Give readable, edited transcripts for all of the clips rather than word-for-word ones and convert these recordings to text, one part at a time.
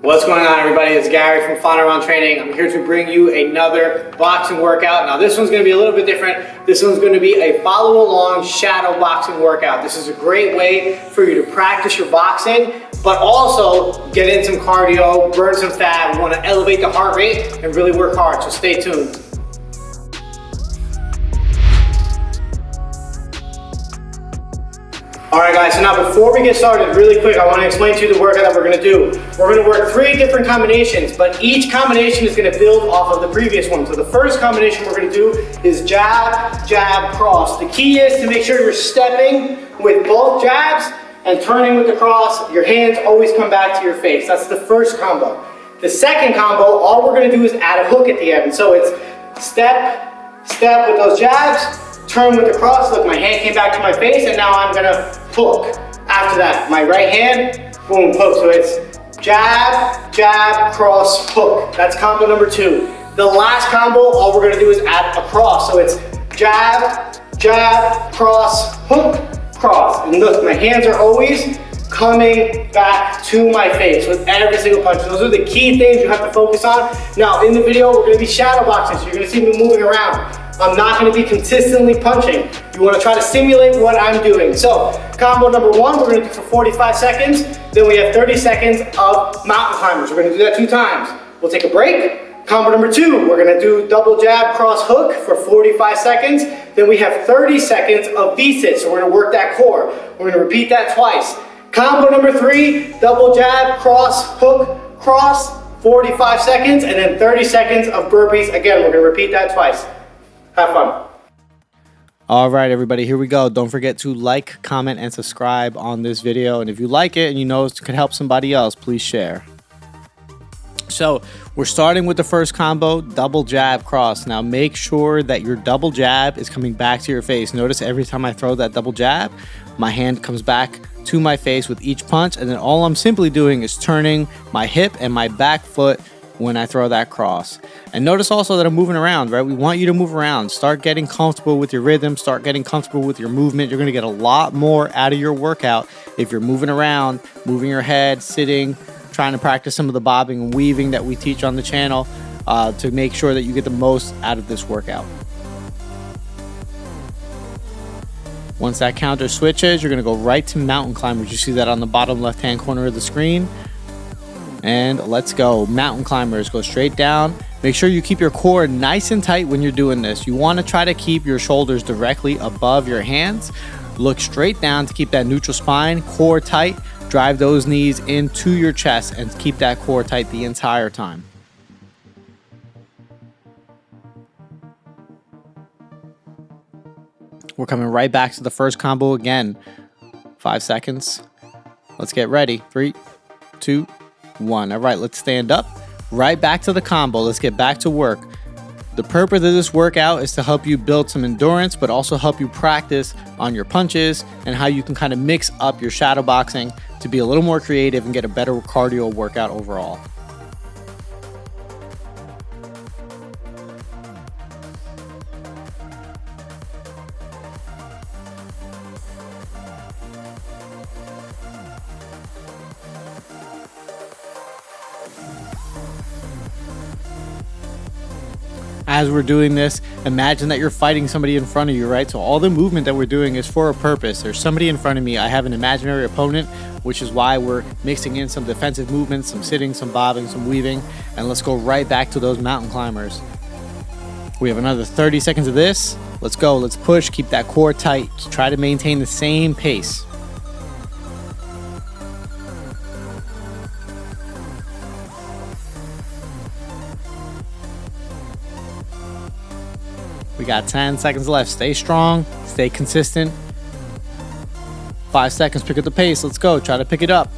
What's going on, everybody? It's Gary from Fun Around Training. I'm here to bring you another boxing workout. Now this one's going to be a little bit different. This one's going to be a follow along shadow boxing workout. This is a great way for you to practice your boxing, but also get in some cardio, burn some fat. We want to elevate the heart rate and really work hard, so stay tuned. Alright guys, so now before we get started, really quick, I want to explain to you the workout that we're going to do. We're going to work 3 different combinations, but each combination is going to build off of the previous one. So the first combination we're going to do is jab, jab, cross. The key is to make sure you're stepping with both jabs and turning with the cross. Your hands always come back to your face. That's the first combo. The second combo, all we're going to do is add a hook at the end. So it's step, step with those jabs, turn with the cross. Look, my hand came back to my face, and now I'm gonna hook. After that, my right hand, boom, hook. So it's jab, jab, cross, hook. That's combo number 2. The last combo, all we're gonna do is add a cross. So it's jab, jab, cross, hook, cross. And look, my hands are always coming back to my face with every single punch. Those are the key things you have to focus on. Now, in the video, we're gonna be shadow boxing, so you're gonna see me moving around. I'm not going to be consistently punching. You want to try to simulate what I'm doing. So, combo number 1, we're going to do for 45 seconds. Then we have 30 seconds of mountain climbers. We're going to do that 2 times. We'll take a break. Combo number 2, we're going to do double jab, cross hook for 45 seconds. Then we have 30 seconds of V-sit. So we're going to work that core. We're going to repeat that twice. Combo number 3, double jab, cross, hook, cross, 45 seconds. And then 30 seconds of burpees. Again, we're going to repeat that twice. Have fun. All right, everybody, here we go. Don't forget to like, comment, and subscribe on this video. And if you like it and you know it could help somebody else, please share. So we're starting with the first combo, double jab cross. Now make sure that your double jab is coming back to your face. Notice every time I throw that double jab, my hand comes back to my face with each punch. And then all I'm simply doing is turning my hip and my back foot when I throw that cross. And notice also that I'm moving around, right? We want you to move around. Start getting comfortable with your rhythm. Start getting comfortable with your movement. You're going to get a lot more out of your workout if you're moving around, moving your head, sitting, trying to practice some of the bobbing and weaving that we teach on the channel to make sure that you get the most out of this workout. Once that counter switches, you're going to go right to mountain climbers. You see that on the bottom left-hand corner of the screen. And let's go. Mountain climbers. Go straight down. Make sure you keep your core nice and tight when you're doing this. You want to try to keep your shoulders directly above your hands. Look straight down to keep that neutral spine, core tight. Drive those knees into your chest and keep that core tight the entire time. We're coming right back to the first combo again. 5 seconds. Let's get ready. 3, 2, 1. All right, let's stand up. Right back to the combo. Let's get back to work. The purpose of this workout is to help you build some endurance, but also help you practice on your punches and how you can kind of mix up your shadow boxing to be a little more creative and get a better cardio workout overall. As we're doing this, imagine that you're fighting somebody in front of you, right? So all the movement that we're doing is for a purpose. There's somebody in front of me. I have an imaginary opponent, which is why we're mixing in some defensive movements, some sitting, some bobbing, some weaving. And let's go right back to those mountain climbers. We have another 30 seconds of this. Let's go. Let's push. Keep that core tight. Try to maintain the same pace. We got 10 seconds left. Stay strong, stay consistent. 5 seconds, pick up the pace. Let's go. Try to pick it up.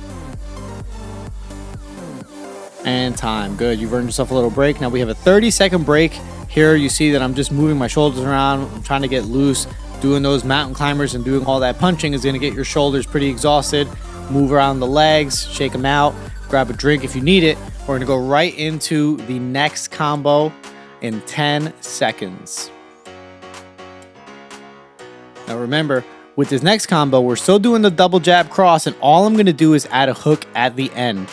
And time. Good. You've earned yourself a little break. Now we have a 30-second break. Here you see that I'm just moving my shoulders around. I'm trying to get loose. Doing those mountain climbers and doing all that punching is going to get your shoulders pretty exhausted. Move around the legs, shake them out. Grab a drink if you need it. We're going to go right into the next combo in 10 seconds. Now remember, with this next combo, we're still doing the double jab cross, and all I'm going to do is add a hook at the end.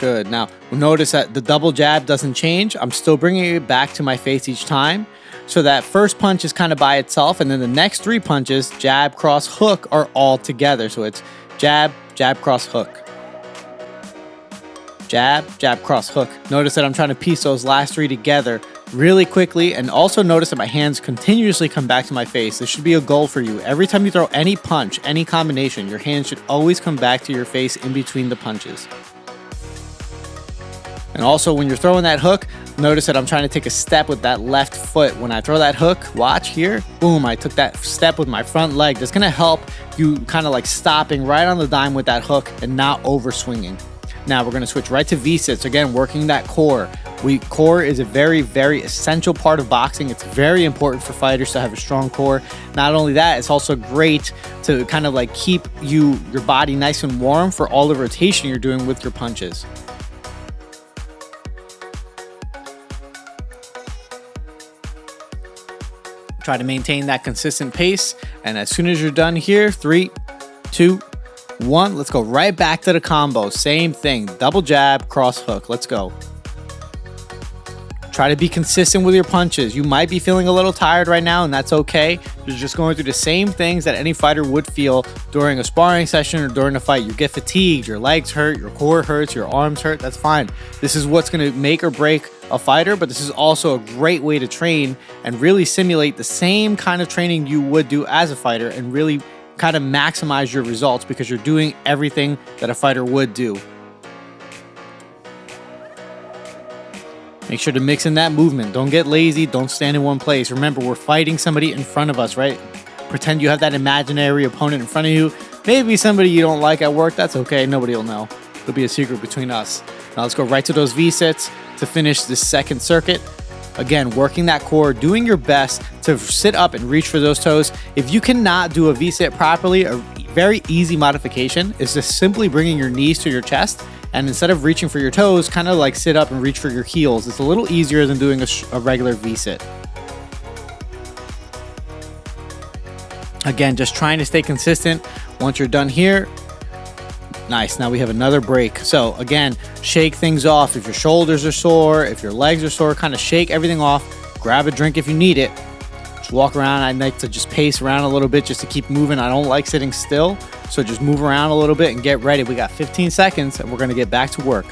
Good. Now, notice that the double jab doesn't change. I'm still bringing it back to my face each time. So that first punch is kind of by itself, and then the next 3 punches, jab, cross, hook, are all together. So it's jab, jab, cross, hook. Jab, jab, cross, hook. Notice that I'm trying to piece those last 3 together really quickly, and also notice that my hands continuously come back to my face. This should be a goal for you. Every time you throw any punch, any combination, your hands should always come back to your face in between the punches. And also when you're throwing that hook, notice that I'm trying to take a step with that left foot. When I throw that hook, watch here, boom, I took that step with my front leg. That's gonna help you kind of like stopping right on the dime with that hook and not over swinging. Now we're gonna switch right to V-sits. Again, working that core. Core is a very, very essential part of boxing. It's very important for fighters to have a strong core. Not only that, it's also great to kind of like keep your body nice and warm for all the rotation you're doing with your punches. Try to maintain that consistent pace. And as soon as you're done here, 3, 2, 1, let's go right back to the combo. Same thing, double jab, cross hook. Let's go. Try to be consistent with your punches. You might be feeling a little tired right now, and that's okay. You're just going through the same things that any fighter would feel during a sparring session or during a fight. You get fatigued, your legs hurt, your core hurts, your arms hurt. That's fine. This is what's going to make or break a fighter, but this is also a great way to train and really simulate the same kind of training you would do as a fighter and really kind of maximize your results because you're doing everything that a fighter would do. Make sure to mix in that movement. Don't get lazy. Don't stand in one place. Remember, we're fighting somebody in front of us, right? Pretend you have that imaginary opponent in front of you. Maybe somebody you don't like at work. That's okay. Nobody will know. It'll be a secret between us. Now let's go right to those V-sits to finish this second circuit. Again, working that core, doing your best to sit up and reach for those toes. If you cannot do a V-sit properly, a very easy modification is just simply bringing your knees to your chest, and instead of reaching for your toes, kind of like sit up and reach for your heels. It's a little easier than doing a regular V-sit. Again, just trying to stay consistent. Once you're done here, nice. Now we have another break. So again, shake things off. If your shoulders are sore, if your legs are sore, kind of shake everything off. Grab a drink if you need it. Just walk around. I like to just pace around a little bit just to keep moving. I don't like sitting still. So just move around a little bit and get ready. We got 15 seconds and we're going to get back to work.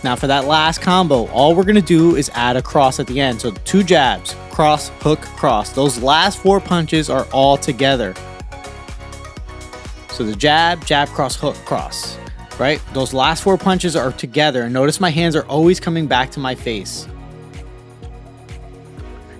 Now for that last combo, all we're going to do is add a cross at the end. So 2 jabs, cross, hook, cross. Those last 4 punches are all together. So the jab, jab, cross, hook, cross, right? Those last 4 punches are together. And notice my hands are always coming back to my face.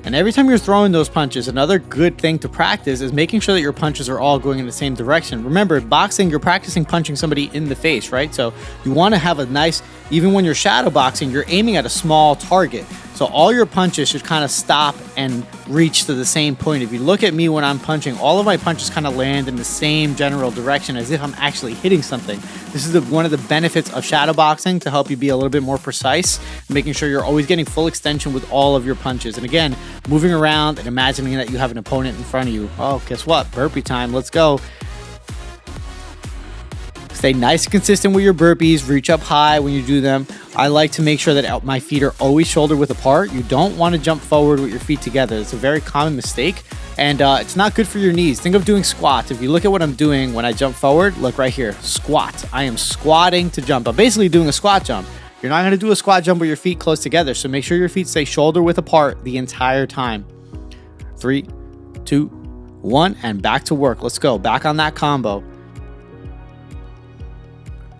And every time you're throwing those punches, another good thing to practice is making sure that your punches are all going in the same direction. Remember, boxing, you're practicing punching somebody in the face, right? So you want to have a nice, even when you're shadow boxing, you're aiming at a small target. So all your punches should kind of stop and reach to the same point. If you look at me when I'm punching, all of my punches kind of land in the same general direction as if I'm actually hitting something. This is one of the benefits of shadow boxing to help you be a little bit more precise, making sure you're always getting full extension with all of your punches. And again, moving around and imagining that you have an opponent in front of you. Oh, guess what? Burpee time. Let's go. Stay nice and consistent with your burpees. Reach up high when you do them. I like to make sure that my feet are always shoulder width apart. You don't want to jump forward with your feet together. It's a very common mistake, and it's not good for your knees. Think of doing squats. If you look at what I'm doing when I jump forward, look right here, squat. I am squatting to jump. I'm basically doing a squat jump. You're not going to do a squat jump with your feet close together, so make sure your feet stay shoulder width apart the entire time. 3, 2, 1, and back to work. Let's go. Back on that combo.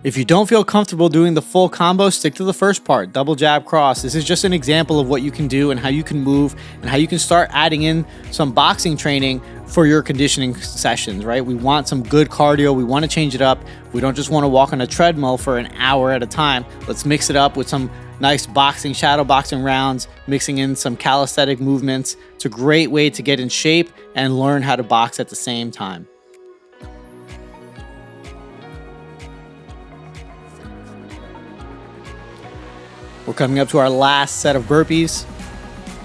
If you don't feel comfortable doing the full combo, stick to the first part, double jab cross. This is just an example of what you can do and how you can move and how you can start adding in some boxing training for your conditioning sessions, right? We want some good cardio. We want to change it up. We don't just want to walk on a treadmill for an hour at a time. Let's mix it up with some nice boxing, shadow boxing rounds, mixing in some calisthenic movements. It's a great way to get in shape and learn how to box at the same time. We're coming up to our last set of burpees.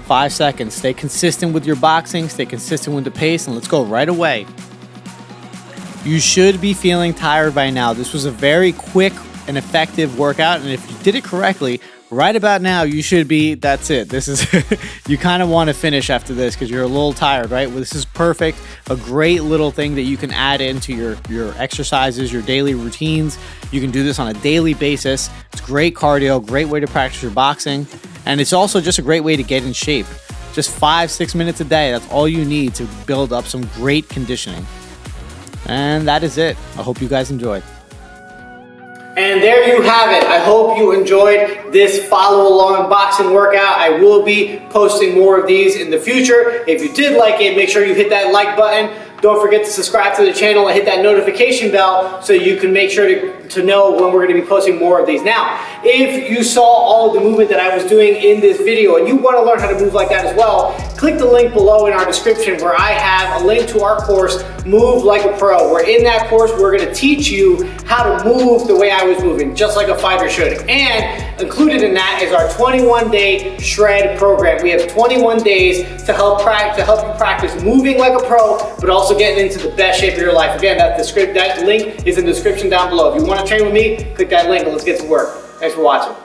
5 seconds. Stay consistent with your boxing. Stay consistent with the pace, and let's go right away. you should be feeling tired by now. This was a very quick and effective workout, and if you did it correctly, right about now, you should be, that's it. This is, you kind of want to finish after this because you're a little tired, right? Well, this is perfect. A great little thing that you can add into your exercises, your daily routines. You can do this on a daily basis. It's great cardio, great way to practice your boxing. And it's also just a great way to get in shape. Just 5-6 minutes a day. That's all you need to build up some great conditioning. And that is it. I hope you guys enjoyed. And there you have it. I hope you enjoyed this follow along boxing workout. I will be posting more of these in the future. If you did like it, make sure you hit that like button. Don't forget to subscribe to the channel and hit that notification bell so you can make sure to know when we're going to be posting more of these. Now, if you saw all of the movement that I was doing in this video and you want to learn how to move like that as well, click the link below in our description where I have a link to our course, Move Like a Pro. Where in that course, we're going to teach you how to move the way I was moving, just like a fighter should. And included in that is our 21-day shred program. We have 21 days to help you practice moving like a pro, but also getting into the best shape of your life. Again, that link is in the description down below. If you want to train with me, click that link and let's get to work. Thanks for watching.